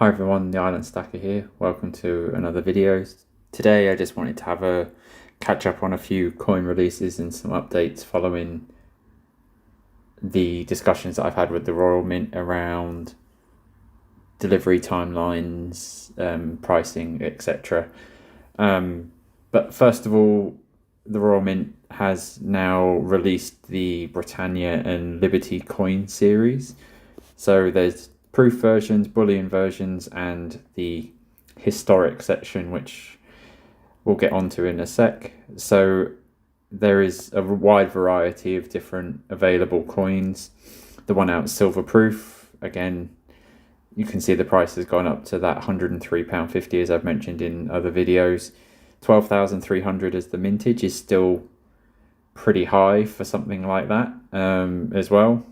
Hi everyone, the Island Stacker here. Welcome to another video. Today I just wanted to have a catch up on a few coin releases and some updates following the discussions that I've had with the Royal Mint around delivery timelines, pricing, etc. But first of all, the Royal Mint has now released the Britannia and Liberty coin series. So there's proof versions, Bullion versions, and the historic section, which we'll get onto in a sec. So there is a wide variety of different available coins. The 1 ounce silver proof, again, you can see the price has gone up to that £103.50 as I've mentioned in other videos. 12,300 as the mintage is still pretty high for something like that as well.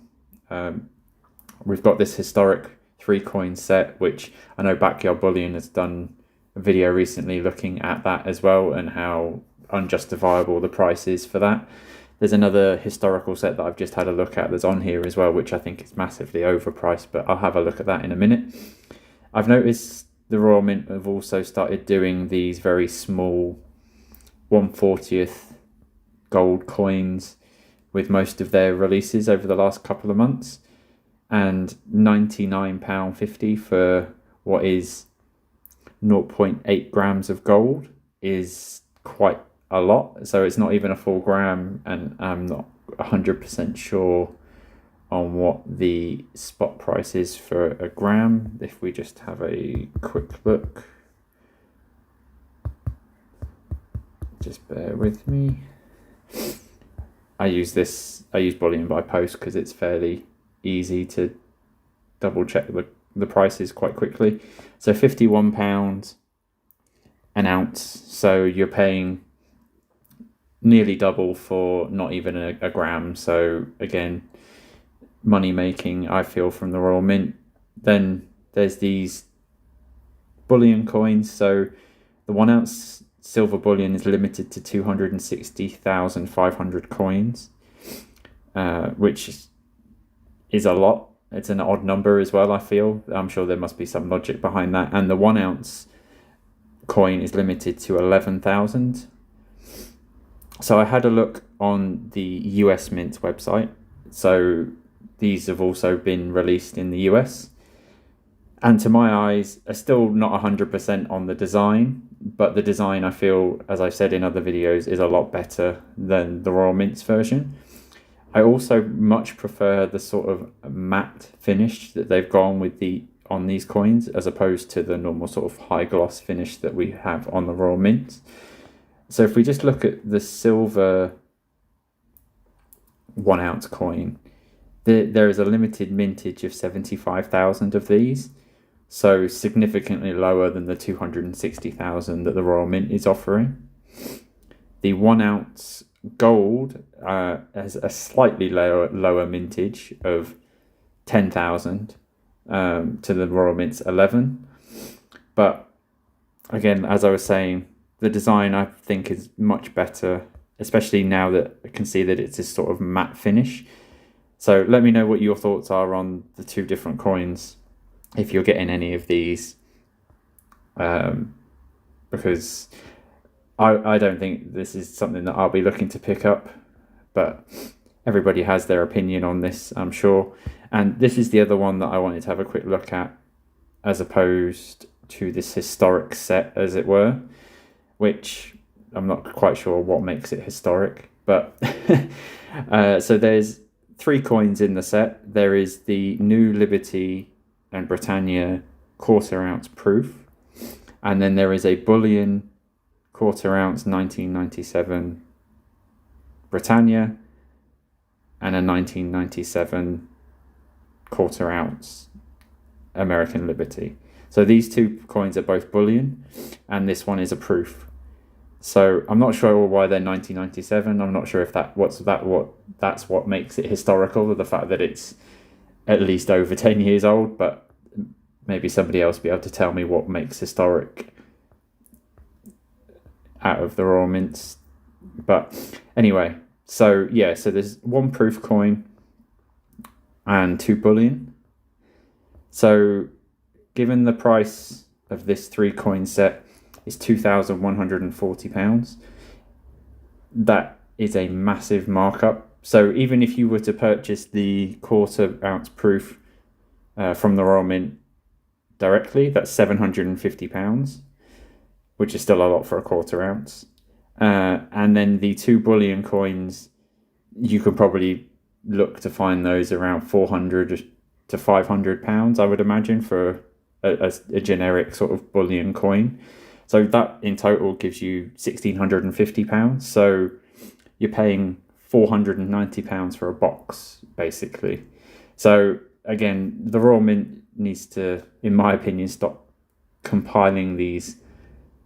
We've got this historic 3-coin set, which I know Backyard Bullion has done a video recently looking at that as well and how unjustifiable the price is for that. There's another historical set that I've just had a look at that's on here as well, which I think is massively overpriced, but I'll have a look at that in a minute. I've noticed the Royal Mint have also started doing these very small 1/40th gold coins with most of their releases over the last couple of months. And £99.50 for what is 0.8 grams of gold is quite a lot. So it's not even a full gram, and I'm not 100% sure on what the spot price is for a gram. If we just have a quick look, just bear with me. I use Bullion by post because it's fairly easy to double check the prices quite quickly. So £51 an ounce, so you're paying nearly double for not even a gram. So again, money making, I feel, from the Royal Mint. Then there's these bullion coins. So the 1 ounce silver bullion is limited to 260,500 coins, which is a lot. It's an odd number as well, I feel. I'm sure there must be some logic behind that. And the 1 ounce coin is limited to 11,000. So I had a look on the US Mint website. So these have also been released in the US. And to my eyes, are still not 100% on the design. But the design, I feel, as I've said in other videos, is a lot better than the Royal Mint's version. I also much prefer the sort of matte finish that they've gone with on these coins, as opposed to the normal sort of high gloss finish that we have on the Royal Mint. So if we just look at the silver 1 ounce coin, there is a limited mintage of 75,000 of these, so significantly lower than the 260,000 that the Royal Mint is offering. The 1 ounce gold has a slightly lower mintage of 10,000 to the Royal Mint's 11. But again, as I was saying, the design I think is much better, especially now that I can see that it's this sort of matte finish. So let me know what your thoughts are on the two different coins, if you're getting any of these, because I don't think this is something that I'll be looking to pick up, but everybody has their opinion on this, I'm sure. And this is the other one that I wanted to have a quick look at, as opposed to this historic set, as it were, which I'm not quite sure what makes it historic. But so there's 3 coins in the set. There is the new Liberty and Britannia 1/4 ounce proof, and then there is a Bullion 1/4 ounce 1997 Britannia and a 1997 1/4 ounce American Liberty. So these 2 coins are both bullion, and this one is a proof. So I'm not sure why they're 1997. I'm not sure if that's what makes it historical, the fact that it's at least over 10 years old, but maybe somebody else will be able to tell me what makes historic out of the Royal Mints. But anyway, so yeah, so there's 1 proof coin and 2 bullion. So given the price of this 3 coin set is £2,140, that is a massive markup. So even if you were to purchase the 1/4 ounce proof from the Royal Mint directly, that's £750, which is still a lot for a 1/4 ounce. And then the 2 bullion coins, you could probably look to find those around £400 to £500, I would imagine, for a generic sort of bullion coin. So that in total gives you £1,650. So you're paying £490 for a box, basically. So again, the Royal Mint needs to, in my opinion, stop compiling these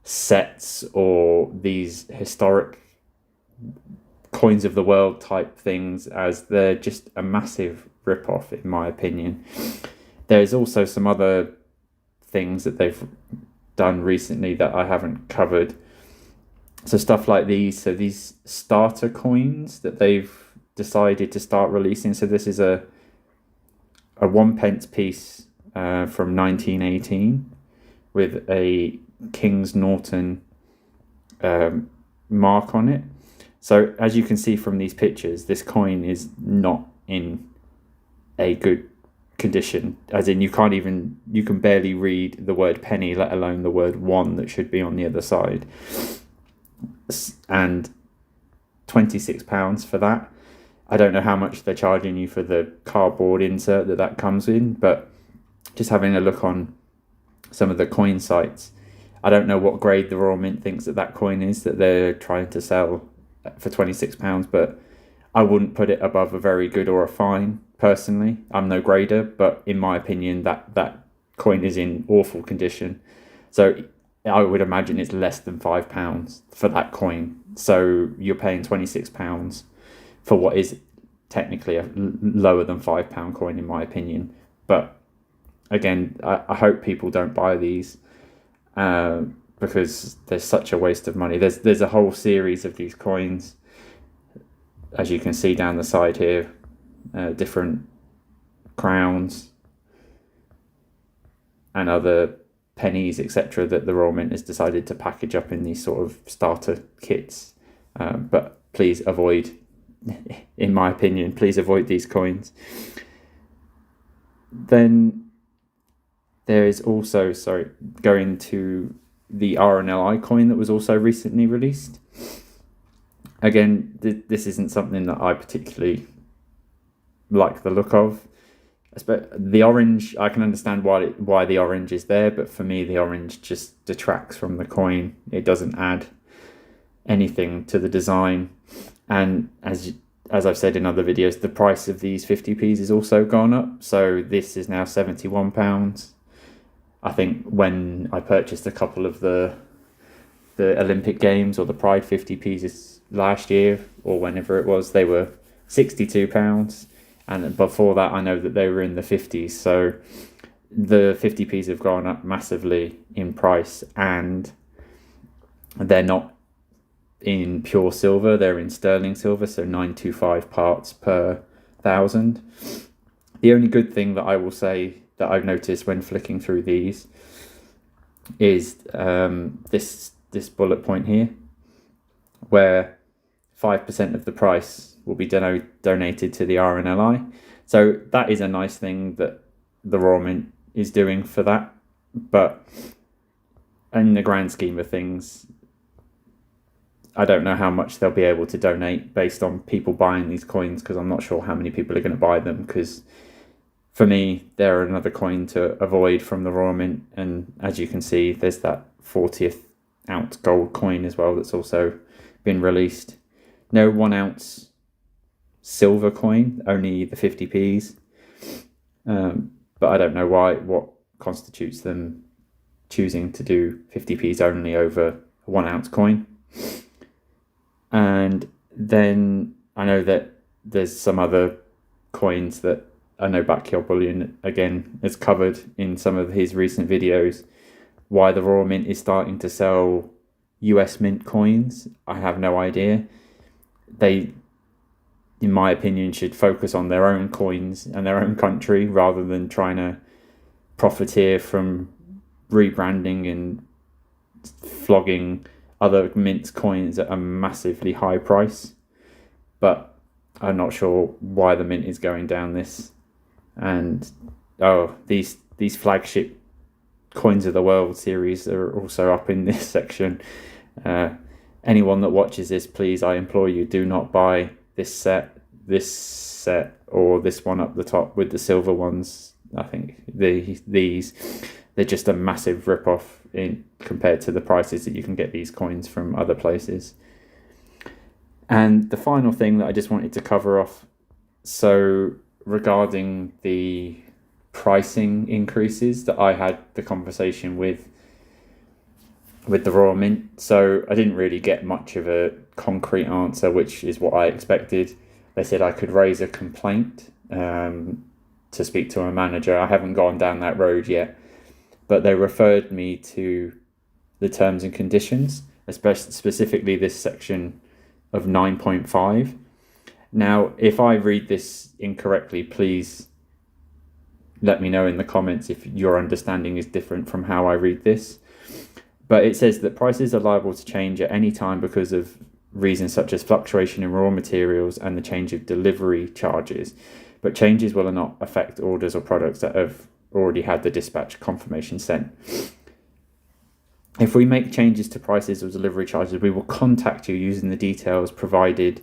sets or these historic coins of the world type things, as they're just a massive rip-off, in my opinion. There's also some other things that they've done recently that I haven't covered. So stuff like these, so these starter coins that they've decided to start releasing. So this is a 1p piece from 1918 with a Kings Norton mark on it. So as you can see from these pictures, this coin is not in a good condition, as in you can barely read the word penny, let alone the word one that should be on the other side. And £26 for that. I don't know how much they're charging you for the cardboard insert that comes in, but just having a look on some of the coin sites, I don't know what grade the Royal Mint thinks that coin is that they're trying to sell for £26, but I wouldn't put it above a very good or a fine, personally. I'm no grader, but in my opinion, that coin is in awful condition. So I would imagine it's less than £5 for that coin. So you're paying £26 for what is technically a lower than £5 coin, in my opinion. But again, I hope people don't buy these because there's such a waste of money. There's a whole series of these coins, as you can see down the side here, different crowns and other pennies, etc., that the Royal Mint has decided to package up in these sort of starter kits. But please avoid, in my opinion, please avoid these coins. Then there is also, going to the RNLI coin that was also recently released. Again, this isn't something that I particularly like the look of. The orange, I can understand why the orange is there, but for me, the orange just detracts from the coin. It doesn't add anything to the design. And as I've said in other videos, the price of these 50p's has also gone up. So this is now £71. I think when I purchased a couple of the Olympic Games or the Pride 50p's last year, or whenever it was, they were £62. And before that, I know that they were in the 50s. So the 50p's have gone up massively in price, and they're not in pure silver, they're in sterling silver, so 925 parts per thousand. The only good thing that I will say that I've noticed when flicking through these is this bullet point here, where 5% of the price will be donated to the RNLI. So that is a nice thing that the Royal Mint is doing for that. But in the grand scheme of things, I don't know how much they'll be able to donate based on people buying these coins, because I'm not sure how many people are going to buy them, because for me, they're another coin to avoid from the Royal Mint. And as you can see, there's that 40th ounce gold coin as well that's also been released. No 1 ounce silver coin, only the 50p's. But I don't know what constitutes them choosing to do 50p's only over a 1 ounce coin. And then I know that there's some other coins that I know Backyard Bullion, again, has covered in some of his recent videos, why the Royal Mint is starting to sell US Mint coins. I have no idea. They, in my opinion, should focus on their own coins and their own country rather than trying to profiteer from rebranding and flogging other mint coins at a massively high price. But I'm not sure why the mint is going down this. And these flagship coins of the world series are also up in this section. Anyone that watches this, please, I implore you, do not buy this set, or this one up the top with the silver ones. I think they're just a massive rip-off in compared to the prices that you can get these coins from other places. And the final thing that I just wanted to cover off, so regarding the pricing increases, that I had the conversation with the Royal Mint. So I didn't really get much of a concrete answer, which is what I expected. They said I could raise a complaint to speak to a manager. I haven't gone down that road yet, but they referred me to the terms and conditions, especially specifically this section of 9.5. Now, if I read this incorrectly, please let me know in the comments if your understanding is different from how I read this. But it says that prices are liable to change at any time because of reasons such as fluctuation in raw materials and the change of delivery charges. But changes will not affect orders or products that have already had the dispatch confirmation sent. If we make changes to prices or delivery charges, we will contact you using the details provided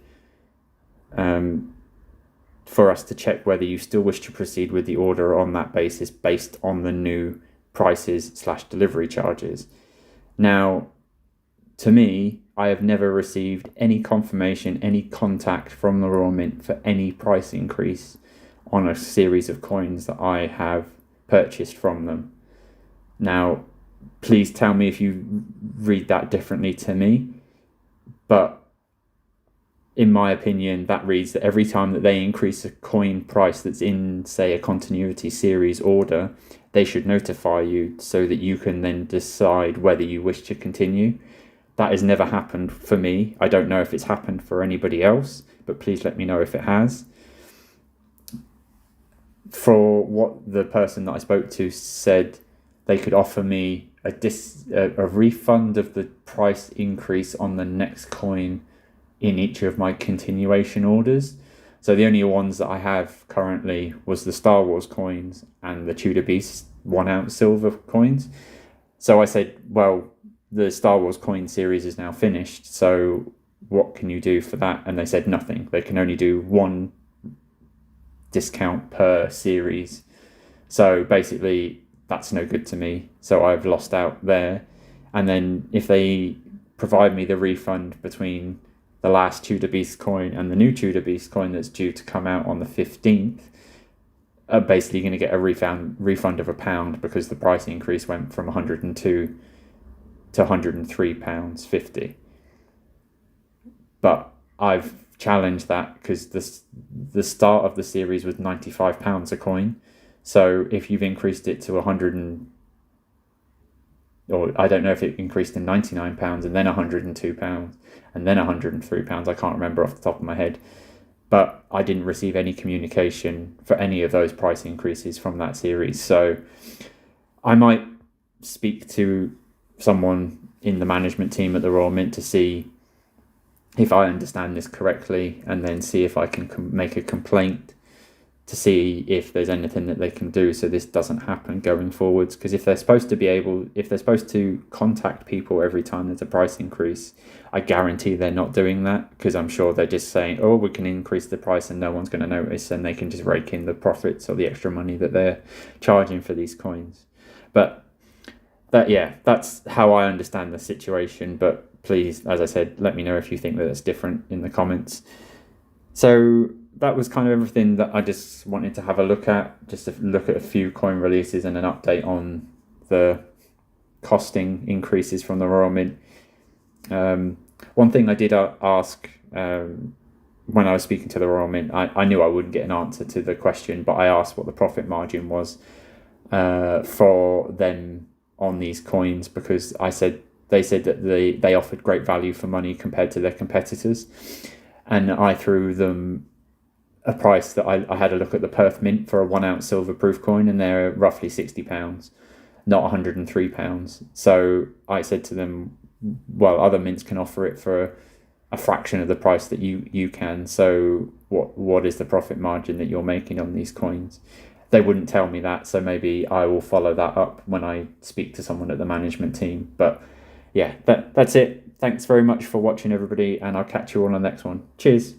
for us to check whether you still wish to proceed with the order on that basis based on the new prices/delivery charges. Now, to me, I have never received any confirmation, any contact from the Royal Mint for any price increase on a series of coins that I have purchased from them. Now, please tell me if you read that differently to me, but in my opinion, that reads that every time that they increase a coin price that's in, say, a continuity series order, they should notify you so that you can then decide whether you wish to continue. That has never happened for me. I don't know if it's happened for anybody else, but please let me know if it has. For what the person that I spoke to said, they could offer me a refund of the price increase on the next coin in each of my continuation orders. So the only ones that I have currently was the Star Wars coins and the Tudor Beast 1 ounce silver coins. So I said, well, the Star Wars coin series is now finished, so what can you do for that? And they said nothing. They can only do one discount per series. So basically, that's no good to me. So I've lost out there. And then if they provide me the refund between the last Tudor Beast coin and the new Tudor Beast coin that's due to come out on the 15th, are basically going to get a refund of £1 because the price increase went from 102 to £103.50. But I've challenged that because the start of the series was £95 a coin. So if you've increased it to or I don't know if it increased to £99 and then £102 and then £103, I can't remember off the top of my head. But I didn't receive any communication for any of those price increases from that series. So I might speak to someone in the management team at the Royal Mint to see if I understand this correctly, and then see if I can make a complaint to see if there's anything that they can do so this doesn't happen going forwards. Because if they're supposed to contact people every time there's a price increase, I guarantee they're not doing that, because I'm sure they're just saying, oh, we can increase the price and no one's going to notice, and they can just rake in the profits or the extra money that they're charging for these coins. But that's how I understand the situation. But please, as I said, let me know if you think that it's different in the comments. So that was kind of everything that I just wanted to have a look at, just to look at a few coin releases and an update on the costing increases from the Royal Mint. One thing I did ask when I was speaking to the Royal Mint, I knew I wouldn't get an answer to the question, but I asked what the profit margin was for them on these coins, because they said that they offered great value for money compared to their competitors. And I threw them a price that I had a look at the Perth Mint for a 1 ounce silver proof coin, and they're roughly £60, not £103. So I said to them, well, other mints can offer it for a fraction of the price that you can. So what is the profit margin that you're making on these coins? They wouldn't tell me that, so maybe I will follow that up when I speak to someone at the management team. But yeah, that's it. Thanks very much for watching, everybody, and I'll catch you all on the next one. Cheers.